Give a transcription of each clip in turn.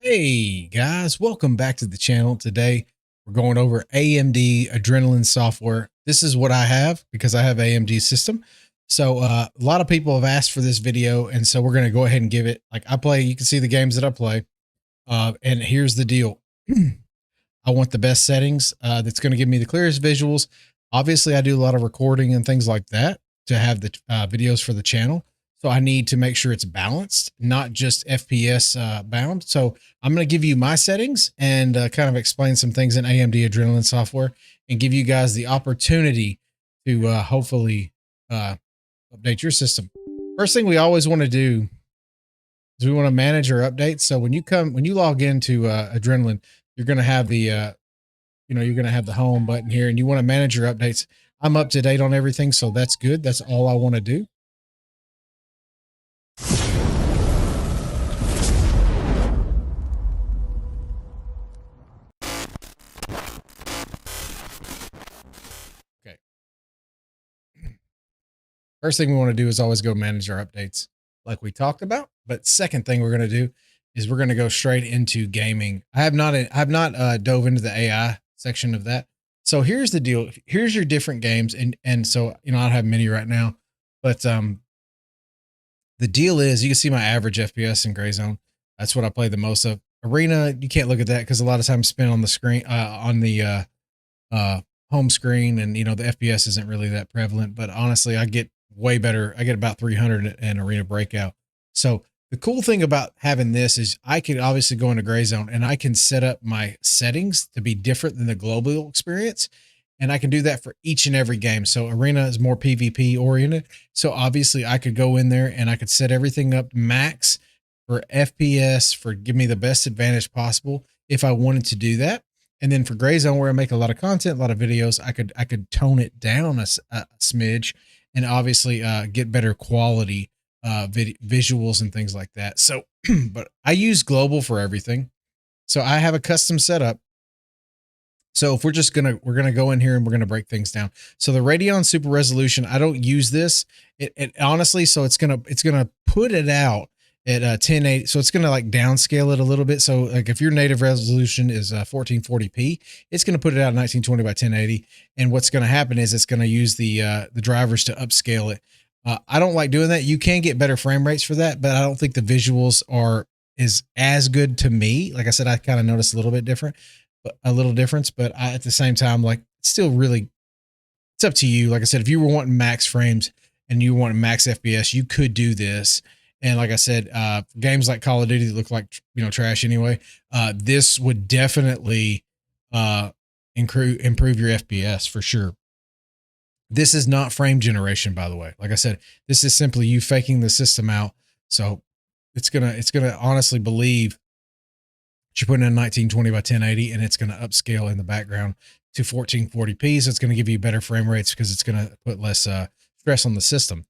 Hey guys, welcome back to the channel. Today we're going over AMD Adrenalin software. This is what I have because I have AMD system. So a lot of people have asked for this video, and so we're going to go ahead and give it. Like I play, you can see the games that I play. And here's the deal: I want the best settings. That's going to give me the clearest visuals. Obviously, I do a lot of recording and things like that to have the videos for the channel. So I need to make sure it's balanced, not just FPS bound. So I'm going to give you my settings and kind of explain some things in AMD Adrenalin software and give you guys the opportunity to hopefully update your system. First thing we always want to do is we want to manage our updates. So when you log into Adrenalin, you're going to have the you're going to have the home button here, and you want to manage your updates. I'm up to date on everything, so that's good. That's all I want to do. Okay. First thing we want to do is always go manage our updates like we talked about. But second thing we're going to do is we're going to go straight into gaming. I have not dove into the AI section of that. So here's the deal. Here's your different games. And so, I don't have many right now, but the deal is you can see my average FPS in Gray Zone. That's what I play the most of. Arena, you can't look at that because a lot of times spent on the screen, on the home screen, and the FPS isn't really that prevalent. But honestly, I get way better. I get about 300 in Arena Breakout. So the cool thing about having this is I can obviously go into Gray Zone and I can set up my settings to be different than the global experience. And I can do that for each and every game. So Arena is more PvP oriented. So obviously I could go in there and I could set everything up max for FPS for give me the best advantage possible if I wanted to do that. And then for Gray Zone, where I make a lot of content, a lot of videos, I could tone it down a smidge and obviously get better quality visuals and things like that. So, but I use global for everything. So I have a custom setup. So if we're gonna go in here and we're gonna break things down. So the Radeon Super Resolution, I don't use this. It honestly, so it's gonna put it out at 1080. So it's gonna like downscale it a little bit. So like if your native resolution is 1440p, it's gonna put it out 1920 by 1080. And what's gonna happen is it's gonna use the drivers to upscale it. I don't like doing that. You can get better frame rates for that, but I don't think the visuals is as good to me. Like I said, I kind of noticed a little bit different. A little difference, but at the same time, like it's still really, it's up to you. Like I said, if you were wanting max frames and you want max FPS, you could do this. And like I said, games like Call of Duty that look like, trash anyway, this would definitely improve your FPS for sure. This is not frame generation, by the way. Like I said, this is simply you faking the system out. So it's gonna honestly believe you're putting in 1920 by 1080, and it's going to upscale in the background to 1440p. So it's going to give you better frame rates because it's going to put less stress on the system.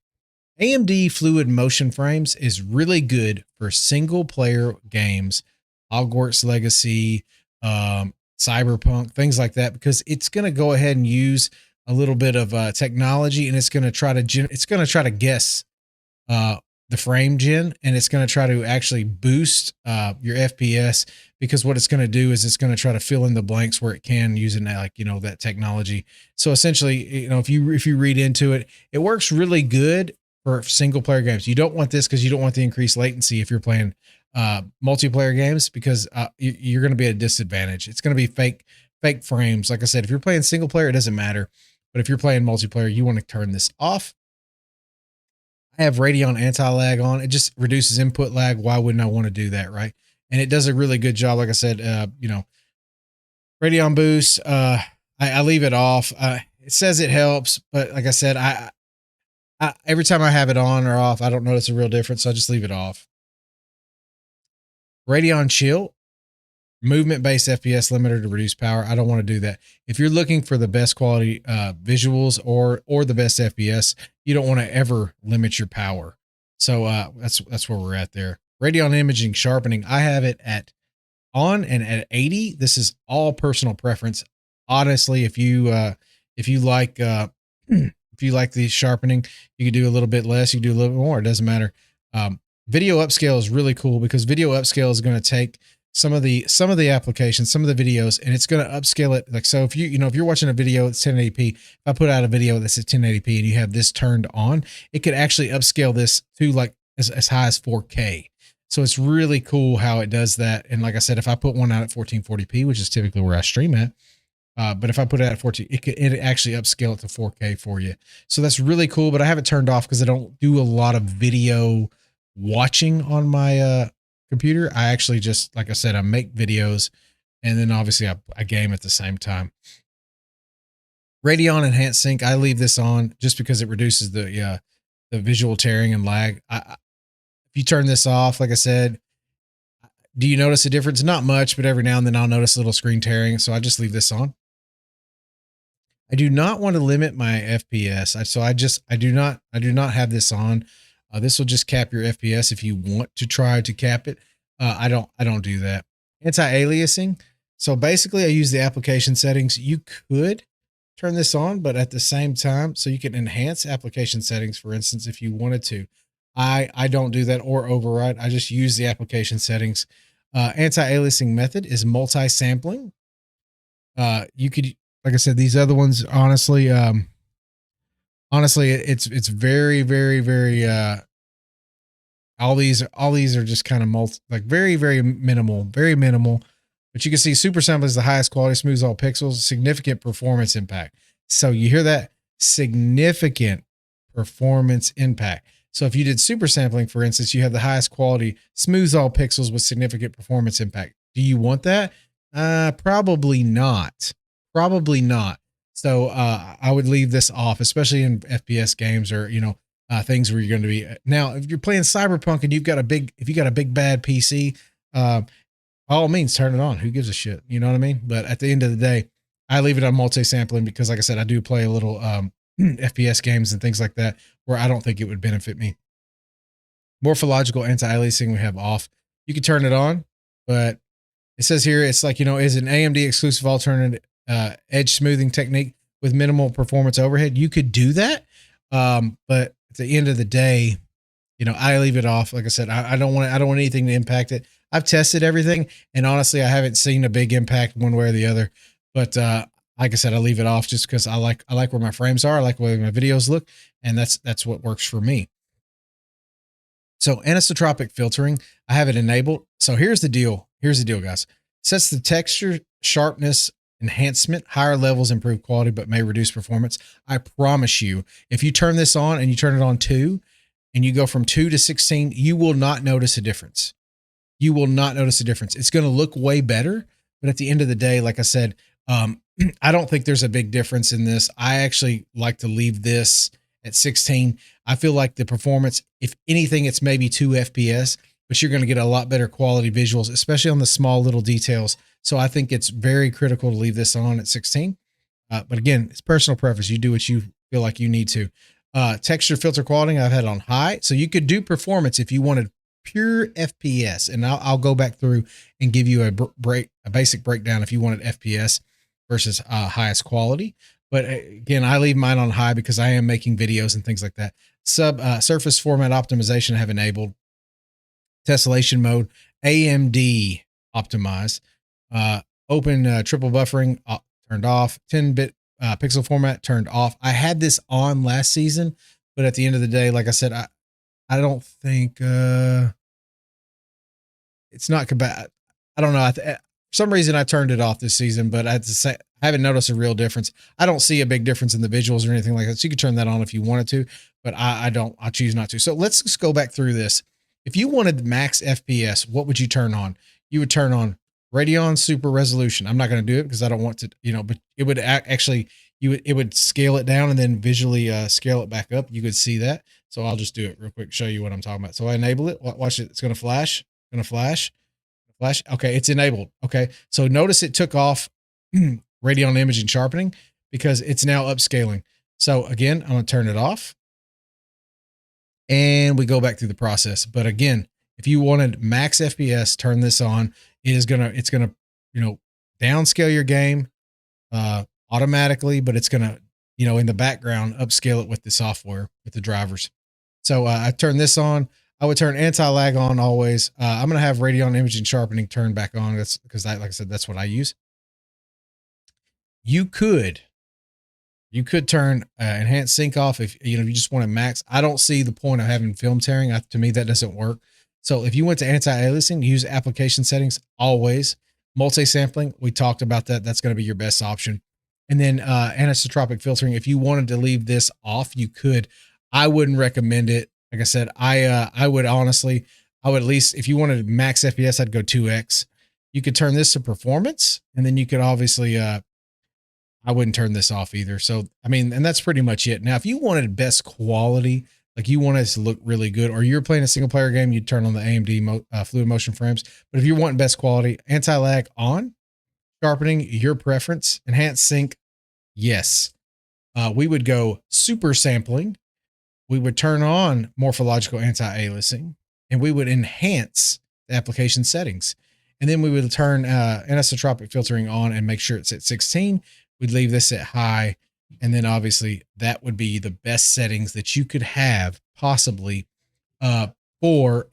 AMD Fluid Motion Frames is really good for single player games, Hogwarts Legacy, Cyberpunk, things like that, because it's going to go ahead and use a little bit of technology, and it's going to try to guess the frame gen, and it's going to try to actually boost your FPS, because what it's going to do is it's going to try to fill in the blanks where it can using that, like, that technology. So essentially, if you read into it, it works really good for single player games. You don't want this because you don't want the increased latency if you're playing multiplayer games, because you're going to be at a disadvantage. It's going to be fake frames. Like I said, if you're playing single player, it doesn't matter. But if you're playing multiplayer, you want to turn this off. I have Radeon anti-lag on. It just reduces input lag. Why wouldn't I want to do that, right? And it does a really good job. Like I said, Radeon boost, I leave it off. It says it helps, but like I said, I every time I have it on or off, I don't notice a real difference, so I just leave it off. Radeon chill, movement-based FPS limiter to reduce power. I don't want to do that. If you're looking for the best quality visuals or the best FPS, you don't want to ever limit your power. So that's where we're at there. Radeon imaging sharpening, I have it at on and at 80. This is all personal preference. Honestly, if you like if you like the sharpening, you can do a little bit less, you can do a little bit more. It doesn't matter. Video upscale is really cool because video upscale is going to take some of the applications, some of the videos, and it's going to upscale it. Like, so if if you're watching a video that's 1080p, if I put out a video that's at 1080p and you have this turned on, it could actually upscale this to like as high as 4K. So it's really cool how it does that. And like I said, if I put one out at 1440p, which is typically where I stream at, but if I put it at 14, it actually upscale it to 4K for you. So that's really cool, but I have it turned off because I don't do a lot of video watching on my computer. I actually just, like I said, I make videos and then obviously I game at the same time. Radeon Enhanced Sync, I leave this on just because it reduces the visual tearing and lag. If you turn this off, like I said, do you notice a difference? Not much, but every now and then I'll notice a little screen tearing. So I just leave this on. I do not want to limit my FPS. I do not have this on. This will just cap your FPS if you want to try to cap it. I don't do that. Anti-aliasing. So basically I use the application settings. You could turn this on, but at the same time, so you can enhance application settings, for instance, if you wanted to. I don't do that or override. I just use the application settings. Anti-aliasing method is multi-sampling. You could, like I said, these other ones, honestly, it's very, very, very, all these are just kind of very, very minimal, but you can see super sample is the highest quality, smooths all pixels, significant performance impact. So you hear that? Significant performance impact. So if you did super sampling, for instance, you have the highest quality, smooths all pixels with significant performance impact. Do you want that? Probably not. Probably not. So I would leave this off, especially in FPS games or things where you're going to be. Now, if you're playing Cyberpunk and if you got a big bad PC, by all means turn it on. Who gives a shit? You know what I mean? But at the end of the day, I leave it on multi-sampling because, like I said, I do play a little FPS games and things like that where I don't think it would benefit me. Morphological anti-aliasing we have off. You can turn it on, but it says here it's like, is an AMD exclusive alternate edge smoothing technique with minimal performance overhead. You could do that, but at the end of the day, I leave it off. Like I said, I don't want anything to impact it. I've tested everything, and honestly, I haven't seen a big impact one way or the other. But like I said, I leave it off just because I like where my frames are. I like where my videos look, and that's what works for me. So anisotropic filtering, I have it enabled. So here's the deal. Here's the deal, guys. Sets the texture, sharpness, enhancement, higher levels improve quality, but may reduce performance. I promise you, if you turn this on and you turn it on 2 and you go from 2 to 16, you will not notice a difference. You will not notice a difference. It's going to look way better. But at the end of the day, like I said, I don't think there's a big difference in this. I actually like to leave this at 16. I feel like the performance, if anything, it's maybe 2 FPS, but you're going to get a lot better quality visuals, especially on the small little details. So I think it's very critical to leave this on at 16. But again, it's personal preference. You do what you feel like you need to. Texture filter quality, I've had it on high. So you could do performance if you wanted pure FPS. And I'll go back through and give you a basic breakdown if you wanted FPS versus highest quality. But again, I leave mine on high because I am making videos and things like that. Surface format optimization I have enabled. Tessellation mode, AMD optimized. Open triple buffering turned off. 10-bit pixel format turned off. I had this on last season, but at the end of the day, like I said, I don't think it's not bad. I don't know. For some reason I turned it off this season, but I have to say, I haven't noticed a real difference. I don't see a big difference in the visuals or anything like that. So you could turn that on if you wanted to, but I don't. I choose not to. So let's just go back through this. If you wanted max FPS, what would you turn on? You would turn on Radeon Super Resolution. I'm not going to do it because I don't want to, but it would actually, it would scale it down and then visually scale it back up. You could see that. So I'll just do it real quick, show you what I'm talking about. So I enable it. Watch it. It's going to flash. Flash. Okay. It's enabled. Okay. So notice it took off Radeon imaging sharpening because it's now upscaling. So again, I'm going to turn it off. And we go back through the process. But again, if you wanted max FPS, turn this on. It's gonna, downscale your game automatically, but it's gonna, in the background, upscale it with the software, with the drivers. So I turn this on. I would turn anti-lag on always. I'm going to have Radeon imaging sharpening turned back on. That's because like I said, that's what I use. You could turn enhanced sync off if you you just want to max. I don't see the point of having film tearing. To me, that doesn't work. So if you went to anti-aliasing, use application settings always. Multi-sampling, we talked about that. That's going to be your best option. And then anisotropic filtering, if you wanted to leave this off, you could. I wouldn't recommend it. Like I said, I would honestly, I would at least, if you wanted max FPS, I'd go 2x. You could turn this to performance, and then you could obviously I wouldn't turn this off either. So, I mean, and that's pretty much it. Now, if you wanted best quality, like you want it to look really good, or you're playing a single player game, you'd turn on the AMD fluid motion frames. But if you're wanting best quality, anti-lag on, sharpening, your preference, enhanced sync, yes. We would go super sampling. We would turn on morphological anti-aliasing, and we would enhance the application settings. And then we would turn anisotropic filtering on and make sure it's at 16. We'd leave this at high. And then obviously that would be the best settings that you could have possibly for,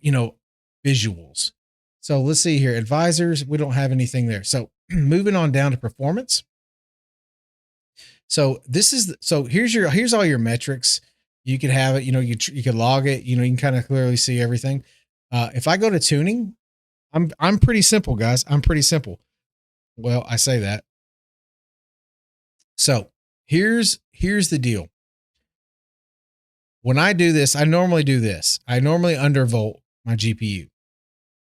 visuals. So let's see here. Advisors, we don't have anything there. So moving on down to performance. So here's all your metrics. You could have it, you could log it, you can kind of clearly see everything. If I go to tuning, I'm pretty simple, guys. I'm pretty simple. Well, I say that. So here's the deal. When I do this, I normally do this. I normally undervolt my GPU.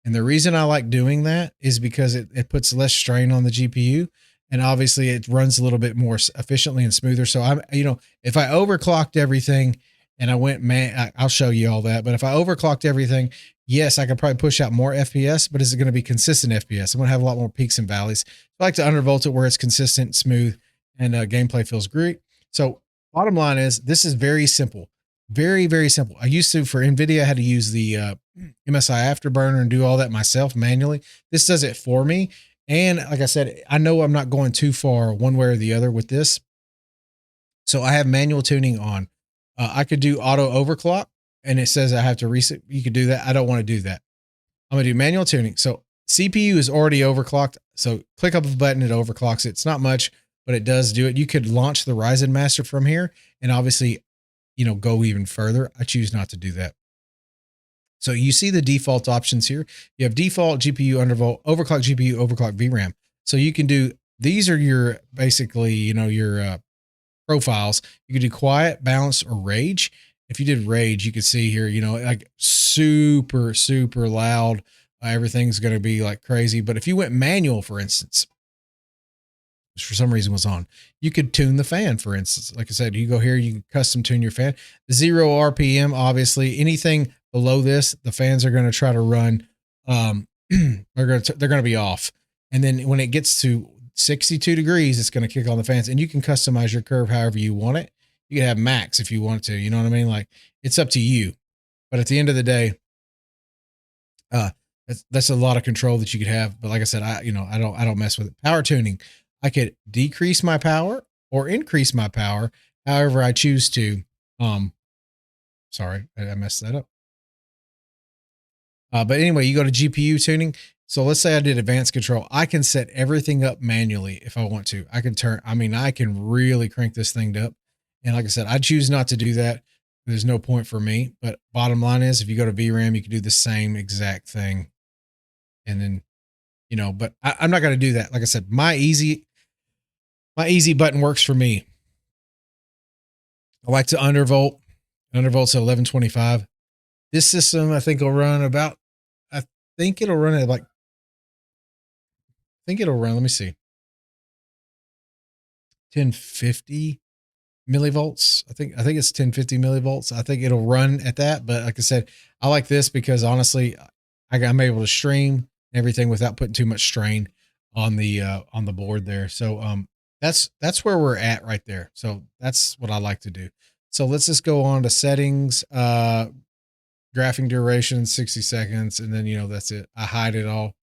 And the reason I like doing that is because it puts less strain on the GPU. And obviously it runs a little bit more efficiently and smoother. So if I overclocked everything and I went, I'll show you all that. But if I overclocked everything, yes, I could probably push out more FPS, but is it going to be consistent FPS? I'm going to have a lot more peaks and valleys. I like to undervolt it where it's consistent, smooth, and gameplay feels great. So bottom line is, this is very simple. Very, very simple. I used to, for NVIDIA, I had to use the MSI Afterburner and do all that myself manually. This does it for me. And like I said, I know I'm not going too far one way or the other with this. So I have manual tuning on. I could do auto overclock, and it says I have to reset. You could do that. I don't want to do that. I'm going to do manual tuning. So CPU is already overclocked. So click up a button, it overclocks it. It's not much, but it does do it. You could launch the Ryzen Master from here and obviously, go even further. I choose not to do that. So you see the default options here. You have default GPU undervolt, overclock GPU, overclock VRAM. So you can do, these are your, basically, your profiles. You can do quiet, balance, or rage. If you did rage, you could see here, like super, super loud. Everything's going to be like crazy. But if you went manual, for instance, which for some reason was on, you could tune the fan, for instance. Like I said, you go here, you can custom tune your fan. 0 RPM, obviously. Anything below this, the fans are going to try to run. They're going to be off. And then when it gets to 62 degrees, it's going to kick on the fans. And you can customize your curve however you want it. You can have max if you want to. You know what I mean? Like, it's up to you. But at the end of the day, that's a lot of control that you could have. But like I said, I don't mess with it. Power tuning. I could decrease my power or increase my power however I choose to. Sorry, I messed that up. But anyway, you go to GPU tuning. So let's say I did advanced control. I can set everything up manually if I want to. I can really crank this thing up. And like I said, I choose not to do that. There's no point for me. But bottom line is, if you go to VRAM, you can do the same exact thing. And then, but I'm not going to do that. Like I said, my easy button works for me. I like to undervolt. Undervolt's at 1125. This system, I think, will run about, let me see, 1050 millivolts. I think it's 1050 millivolts. I think it'll run at that. But like I said, I like this because honestly, I'm able to stream everything without putting too much strain on the board there. So that's where we're at right there. So that's what I like to do. So let's just go on to settings, graphing duration, 60 seconds. And then, that's it. I hide it all.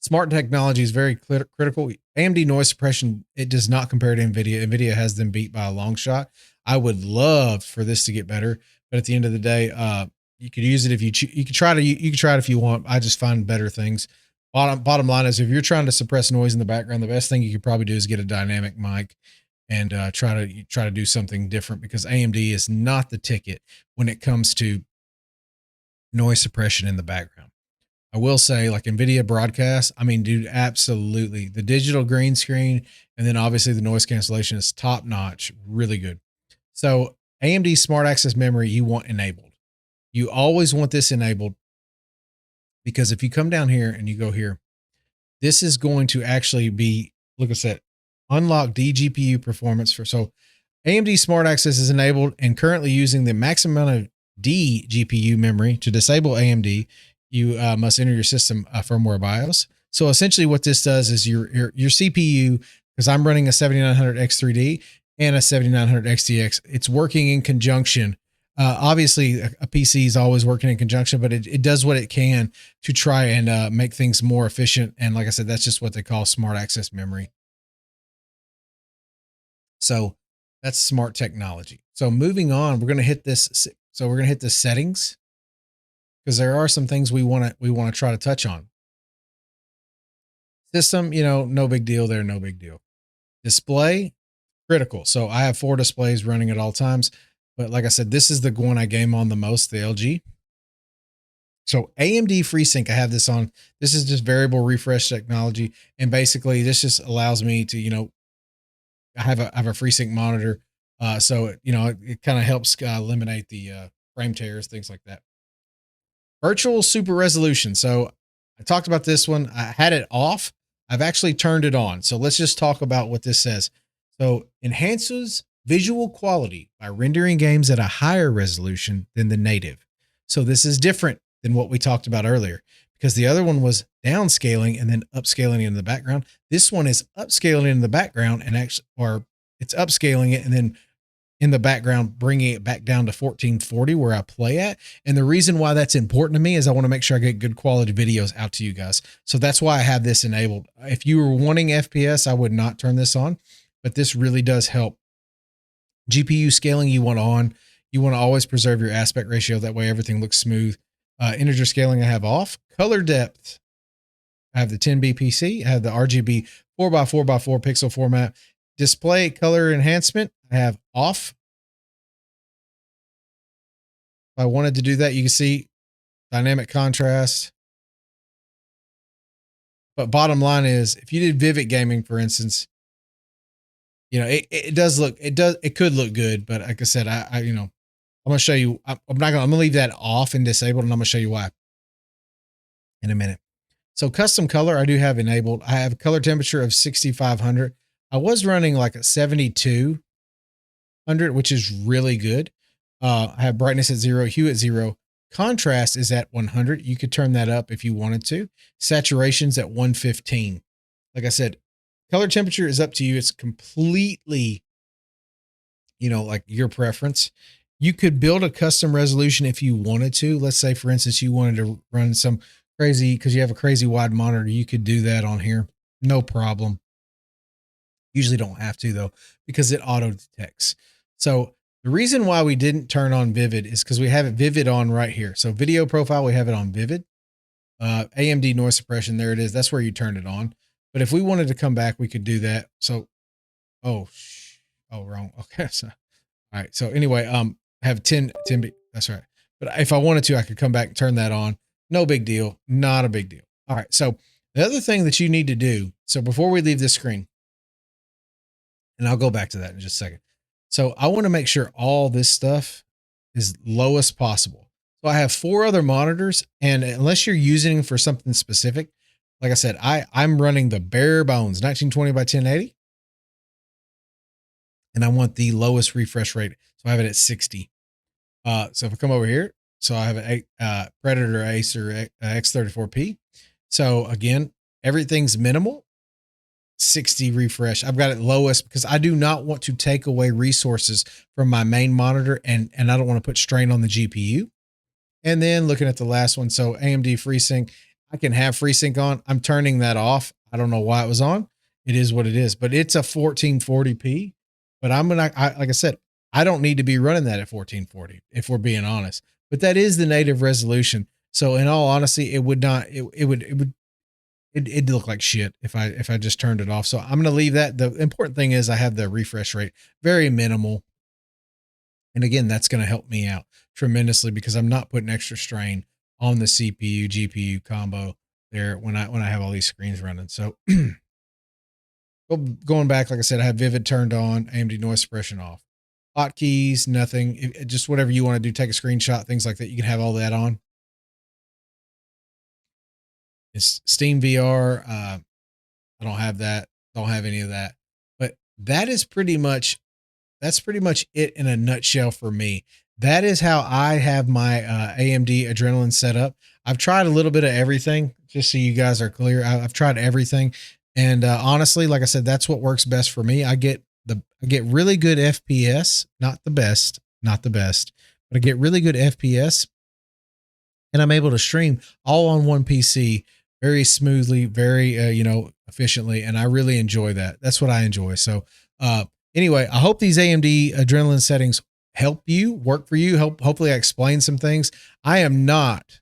Smart technology is very critical. AMD noise suppression, it does not compare to NVIDIA. NVIDIA has them beat by a long shot. I would love for this to get better, But at the end of the day, you could use it if you could try to you can try it if you want. I just find better things. Bottom line is, if you're trying to suppress noise in the background, the best thing you could probably do is get a dynamic mic and try to do something different, because AMD is not the ticket when it comes to noise suppression in the background. I will say, like NVIDIA broadcast, I mean, dude, absolutely. The digital green screen and then obviously the noise cancellation is top notch, really good. So AMD Smart Access Memory you want enabled. You always want this enabled, because if you come down here and you go here, this is going to actually be, look at that, unlock DGPU performance for, so AMD Smart Access is enabled and currently using the maximum amount of D GPU memory. To disable AMD, you must enter your system firmware BIOS. So essentially what this does is your CPU, because I'm running a 7900 X3D and a 7900 XTX, it's working in conjunction. Obviously, a PC is always working in conjunction, but it does what it can to try and make things more efficient. And like I said, that's just what they call smart access memory. So that's smart technology. So moving on, we're going to hit this. So we're going to hit the settings, because there are some things we want to try to touch on. System, no big deal there. No big deal. Display, critical. So I have 4 displays running at all times. But like I said, this is the one I game on the most, the LG. So AMD FreeSync, I have this on. This is just variable refresh technology. And basically this just allows me to, I have a FreeSync monitor. So, it kind of helps eliminate the frame tears, things like that. Virtual Super Resolution. So I talked about this one. I had it off. I've actually turned it on. So let's just talk about what this says. So enhances visual quality by rendering games at a higher resolution than the native. So this is different than what we talked about earlier, because the other one was downscaling and then upscaling in the background. This one is upscaling in the background and actually, or it's upscaling it and then in the background, bringing it back down to 1440 where I play at. And the reason why that's important to me is I want to make sure I get good quality videos out to you guys. So that's why I have this enabled. If you were wanting FPS, I would not turn this on, but this really does help. GPU scaling you want on. You want to always preserve your aspect ratio. That way everything looks smooth. Integer scaling I have off. Color depth, I have the 10B PC. I have the RGB 4x4x4 pixel format. Display color enhancement, I have off. If I wanted to do that, you can see dynamic contrast. But bottom line is, if you did Vivid gaming, for instance, it could look good, but like I said, I'm going to show you, I'm going to leave that off and disabled, and I'm going to show you why in a minute. So custom color, I do have enabled. I have a color temperature of 6,500. I was running like a 7,200, which is really good. I have brightness at 0, hue at 0. Contrast is at 100. You could turn that up if you wanted to. Saturation's at 115. Like I said, color temperature is up to you. It's completely, like your preference. You could build a custom resolution if you wanted to. Let's say, for instance, you wanted to run some crazy, because you have a crazy wide monitor, you could do that on here. No problem. Usually don't have to though, because it auto detects. So the reason why we didn't turn on Vivid is because we have it Vivid on right here. So video profile, we have it on Vivid. AMD noise suppression, there it is. That's where you turn it on. But if we wanted to come back, we could do that. So, wrong. Okay. So, all right. So anyway, have 10, that's right. But if I wanted to, I could come back and turn that on. No big deal. Not a big deal. All right. So the other thing that you need to do, so before we leave this screen, and I'll go back to that in just a second. So I want to make sure all this stuff is low as possible. So I have 4 other monitors, and unless you're using them for something specific, like I said, I'm running the bare bones 1920 by 1080, and I want the lowest refresh rate. So I have it at 60. So if I come over here, so I have a Predator Acer X34P. So again, everything's minimal. 60 refresh. I've got it lowest because I do not want to take away resources from my main monitor, and I don't want to put strain on the GPU. And then looking at the last one, so AMD FreeSync, I can have FreeSync on. I'm turning that off. I don't know why it was on. It is what it is, but it's a 1440p. But like I said, I don't need to be running that at 1440 if we're being honest, but that is the native resolution. So in all honesty, it would not, it'd look like shit if I just turned it off. So I'm going to leave that. The important thing is I have the refresh rate very minimal. And again, that's going to help me out tremendously because I'm not putting extra strain on the CPU GPU combo there when I have all these screens running. So going back, like I said, I have Vivid turned on, AMD noise suppression off, hotkeys, nothing, just whatever you want to do, take a screenshot, things like that. You can have all that on. It's Steam VR. I don't have that. Don't have any of that, but that's pretty much it in a nutshell for me. That is how I have my AMD Adrenalin set up. I've tried a little bit of everything, just so you guys are clear. I've tried everything. And honestly, like I said, that's what works best for me. I get really good FPS, not the best, but I get really good FPS, and I'm able to stream all on one PC very smoothly, very efficiently, and I really enjoy that. That's what I enjoy. So anyway, I hope these AMD Adrenalin settings help you, work for you. Hopefully I explain some things. I am not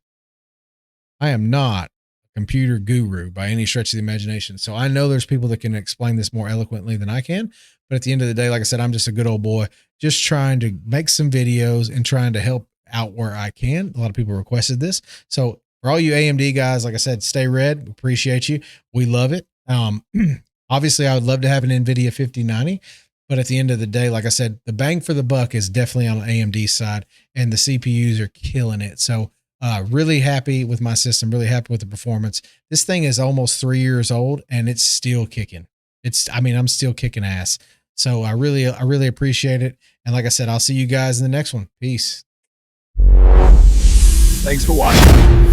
a computer guru by any stretch of the imagination. So I know there's people that can explain this more eloquently than I can. But at the end of the day, like I said, I'm just a good old boy, just trying to make some videos and trying to help out where I can. A lot of people requested this. So for all you AMD guys, like I said, stay red. Appreciate you. We love it. Obviously, I would love to have an NVIDIA 5090. But at the end of the day, like I said, the bang for the buck is definitely on the AMD side, and the CPUs are killing it. So really happy with my system, really happy with the performance. This thing is almost 3 years old and it's still kicking. I'm still kicking ass. So I really appreciate it. And like I said, I'll see you guys in the next one. Peace. Thanks for watching.